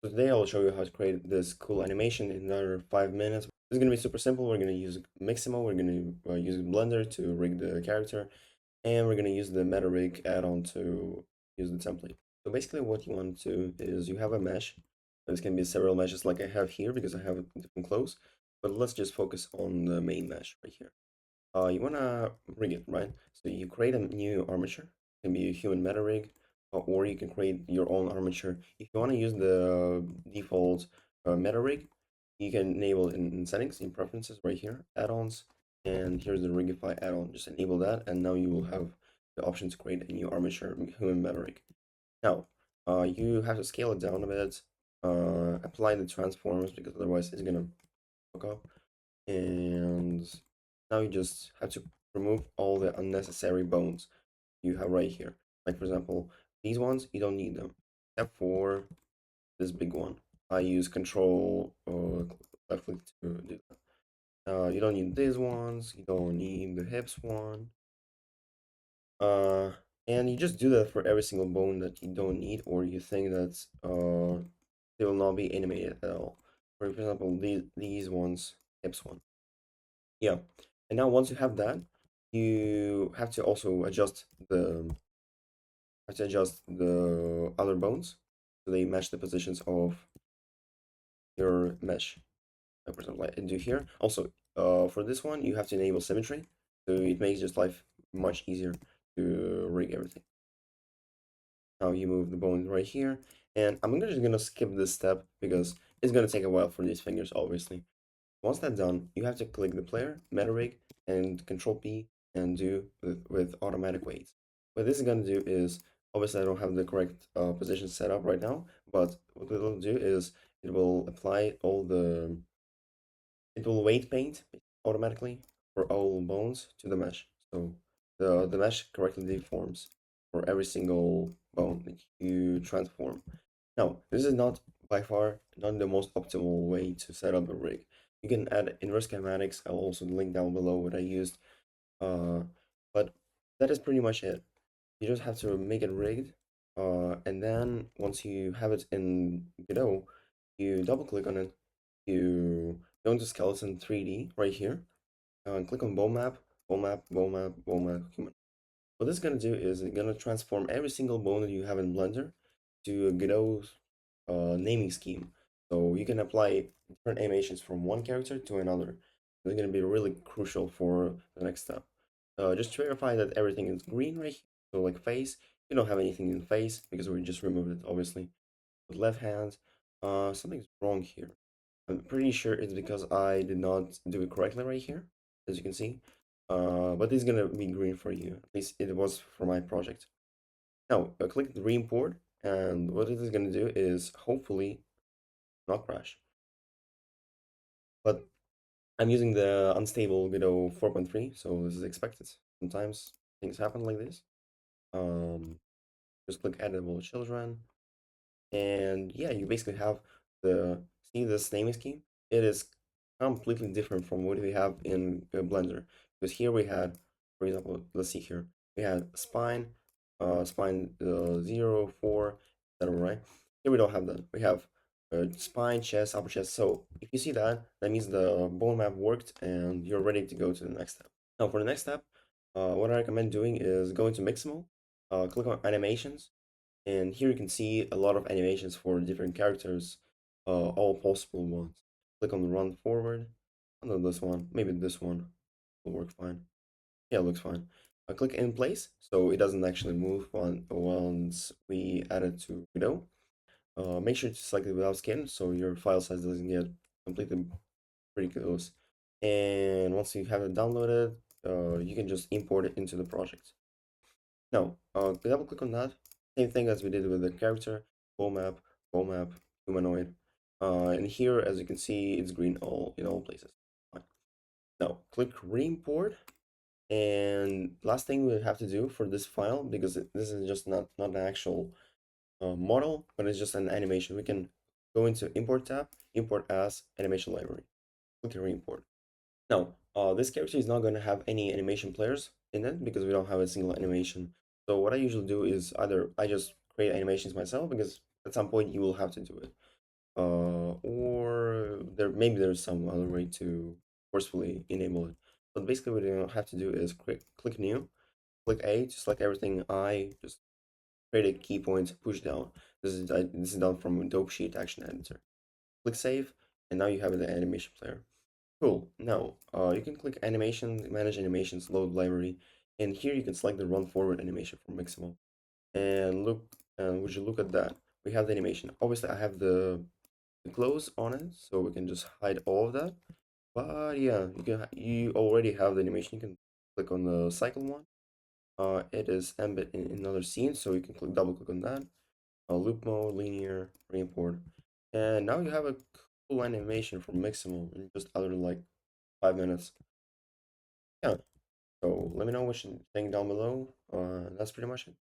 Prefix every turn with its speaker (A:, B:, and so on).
A: So today I'll show you how to create this cool animation in another 5 minutes. It's going to be super simple. We're going to use Mixamo, we're going to use Blender to rig the character, and we're going to use the meta rig add-on to use the template. So basically what you want to do is you have a mesh. This can be several meshes like I have here because I have different clothes, but let's just focus on the main mesh right here. You want to rig it, right? So you create a new armature. It can be a human meta rig, or you can create your own armature. If you want to use the default meta rig, you can enable in settings, in preferences right here, add-ons, and here's the rigify add-on. Just enable that, and now you will have the option to create a new armature human meta rig. Now, you have to scale it down a bit, apply the transforms because otherwise it's gonna fuck up, and now you just have to remove all the unnecessary bones you have right here. Like for example, these ones, you don't need them, except for this big one. I use control left click to do that. You don't need these ones, you don't need the hips one. Uh, and you just do that for every single bone that you don't need or you think that they will not be animated at all. For example, these ones, hips one. Yeah. And now once you have that, you have to also adjust the other bones so they match the positions of your mesh. Like for example, like I do here. Also, for this one, you have to enable symmetry, so it makes just life much easier to rig everything. Now you move the bone right here, and I'm just gonna skip this step because it's gonna take a while for these fingers, obviously. Once that's done, you have to click the player, meta rig, and Control P and do with automatic weights. What this is going to do is, obviously I don't have the correct position set up right now, but what it will do is it will apply it will weight paint automatically for all bones to the mesh. So the mesh correctly deforms for every single bone that you transform. Now, this is not by far not the most optimal way to set up a rig. You can add inverse schematics. I'll also link down below what I used. Uh, but that is pretty much it. You just have to make it rigged. And then once you have it in Godot, you double click on it. You go into skeleton 3D right here. And click on bone map, bone map, bone map, bone map, human. What this is going to do is it's going to transform every single bone that you have in Blender to a Godot's naming scheme. So you can apply different animations from one character to another. It's going to be really crucial for the next step. Just to verify that everything is green right here. So like face, you don't have anything in face because we just removed it, obviously. With left hand, something's wrong here. I'm pretty sure it's because I did not do it correctly right here, as you can see. But it's gonna be green for you. At least it was for my project. Now, click the re-import, and what it is gonna do is hopefully not crash. But I'm using the unstable Godot 4.3, so this is expected. Sometimes things happen like this. Um, just click editable children, and yeah, you basically have see this naming scheme. It is completely different from what we have in Blender, because here we had, for example, let's see here, we had spine, spine 0 4, etc., right? Here we don't have that. We have spine, chest, upper chest. So if you see that, that means the bone map worked and you're ready to go to the next step. Now for the next step, what I recommend doing is go into Mixamo, click on animations, and here you can see a lot of animations for different characters, all possible ones. Click on the run forward. I know this one, maybe this one will work fine. Yeah, it looks fine. I click in place, so it doesn't actually move once we add it to Godot. Make sure to select it without skin, so your file size doesn't get completely ridiculous. And once you have it downloaded, you can just import it into the project. Now, double click on that. Same thing as we did with the character, bow map, humanoid. And here, as you can see, it's green all in all places. Fine. Now, click re-import. And last thing we have to do for this file, because this is just not an actual model, but it's just an animation. We can go into import tab, import as animation library. Click re-import. Now, this character is not going to have any animation players in it because we don't have a single animation. So what I usually do is either I just create animations myself because at some point you will have to do it. or there's some other way to forcefully enable it. But basically, what you have to do is click new, click A to select everything. I just create a key point, push down. This is done from Dope Sheet Action Editor. Click save, and now you have the animation player. Cool. Now, you can click animation, manage animations, load library, and here you can select the run forward animation from Mixamo. And look, would you look at that? We have the animation. Obviously, I have the close on it, so we can just hide all of that. But yeah, you already have the animation. You can click on the cycle one. It is embed in another scene, so you can double click on that. Loop mode, linear, re-import, and now you have a cool animation from Mixamo in just under like 5 minutes. Yeah. So let me know what you think down below. That's pretty much it.